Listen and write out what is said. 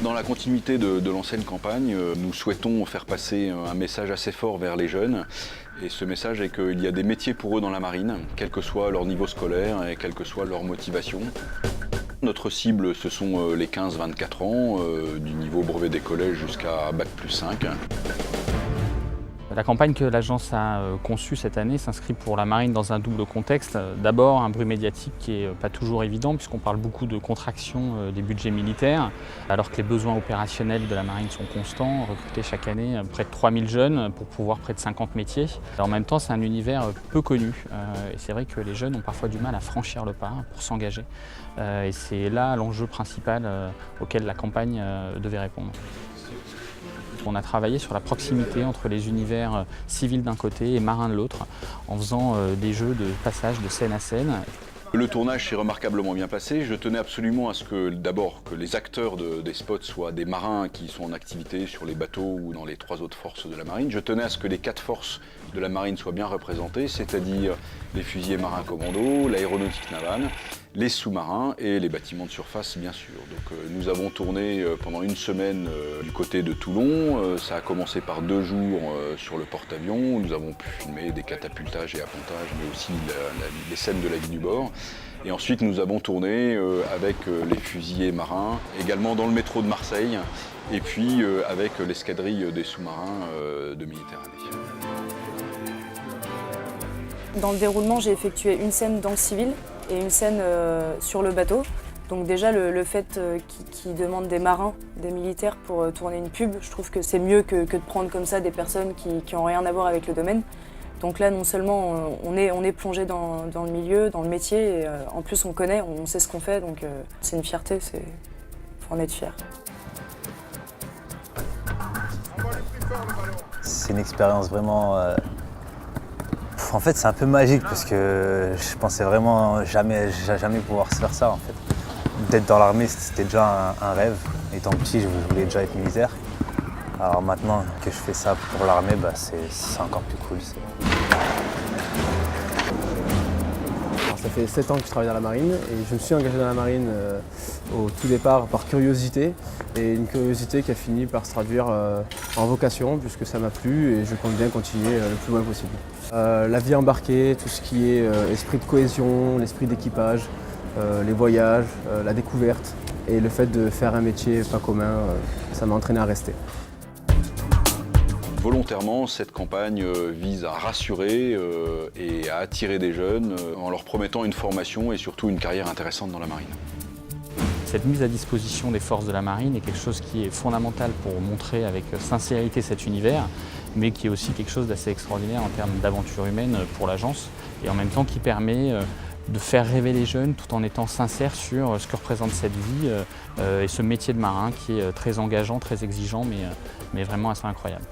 Dans la continuité de l'ancienne campagne, nous souhaitons faire passer un message assez fort vers les jeunes. Et ce message est qu'il y a des métiers pour eux dans la marine, quel que soit leur niveau scolaire et quelle que soit leur motivation. Notre cible, ce sont les 15-24 ans, du niveau brevet des collèges jusqu'à Bac+5. La campagne que l'agence a conçue cette année s'inscrit pour la marine dans un double contexte. D'abord, un bruit médiatique qui n'est pas toujours évident puisqu'on parle beaucoup de contraction des budgets militaires, alors que les besoins opérationnels de la marine sont constants. Recruter chaque année près de 3000 jeunes pour pouvoir près de 50 métiers. En même temps, c'est un univers peu connu et c'est vrai que les jeunes ont parfois du mal à franchir le pas pour s'engager. Et c'est là l'enjeu principal auquel la campagne devait répondre. On a travaillé sur la proximité entre les univers civils d'un côté et marins de l'autre, en faisant des jeux de passage de scène à scène. Le tournage s'est remarquablement bien passé. Je tenais absolument à ce que, d'abord, que les acteurs des spots soient des marins qui sont en activité sur les bateaux ou dans les 3 autres forces de la marine. Je tenais à ce que les 4 forces de la marine soient bien représentées, c'est-à-dire les fusiliers marins commando, l'aéronautique navale, les sous-marins et les bâtiments de surface, bien sûr. Donc nous avons tourné pendant une semaine du côté de Toulon. Ça a commencé par 2 jours sur le porte-avions. Nous avons pu filmer des catapultages et appontages, mais aussi les scènes de la vie du bord. Et ensuite, nous avons tourné avec les fusiliers marins, également dans le métro de Marseille, et puis avec l'escadrille des sous-marins de Méditerranée. Dans le déroulement, j'ai effectué une scène dans le civil et une scène sur le bateau. Donc déjà, le fait qu'ils demandent des marins, des militaires pour tourner une pub, je trouve que c'est mieux que de prendre comme ça des personnes qui n'ont rien à voir avec le domaine. Donc là, non seulement on est plongé dans le milieu, dans le métier, et en plus on connaît, on sait ce qu'on fait, donc c'est une fierté, faut en être fier. C'est une expérience vraiment... En fait, c'est un peu magique parce que je pensais vraiment jamais pouvoir se faire ça. En fait. D'être dans l'armée, c'était déjà un rêve. Étant petit, je voulais déjà être militaire. Alors maintenant que je fais ça pour l'armée, c'est encore plus cool. Alors, ça fait 7 ans que je travaille dans la marine et je me suis engagé dans la marine au tout départ par curiosité. Et une curiosité qui a fini par se traduire en vocation puisque ça m'a plu et je compte bien continuer le plus loin possible. La vie embarquée, tout ce qui est esprit de cohésion, l'esprit d'équipage, les voyages, la découverte et le fait de faire un métier pas commun, ça m'a entraîné à rester. Volontairement, cette campagne vise à rassurer et à attirer des jeunes en leur promettant une formation et surtout une carrière intéressante dans la marine. Cette mise à disposition des forces de la marine est quelque chose qui est fondamental pour montrer avec sincérité cet univers, mais qui est aussi quelque chose d'assez extraordinaire en termes d'aventure humaine pour l'agence, et en même temps qui permet de faire rêver les jeunes tout en étant sincère sur ce que représente cette vie et ce métier de marin qui est très engageant, très exigeant, mais vraiment assez incroyable.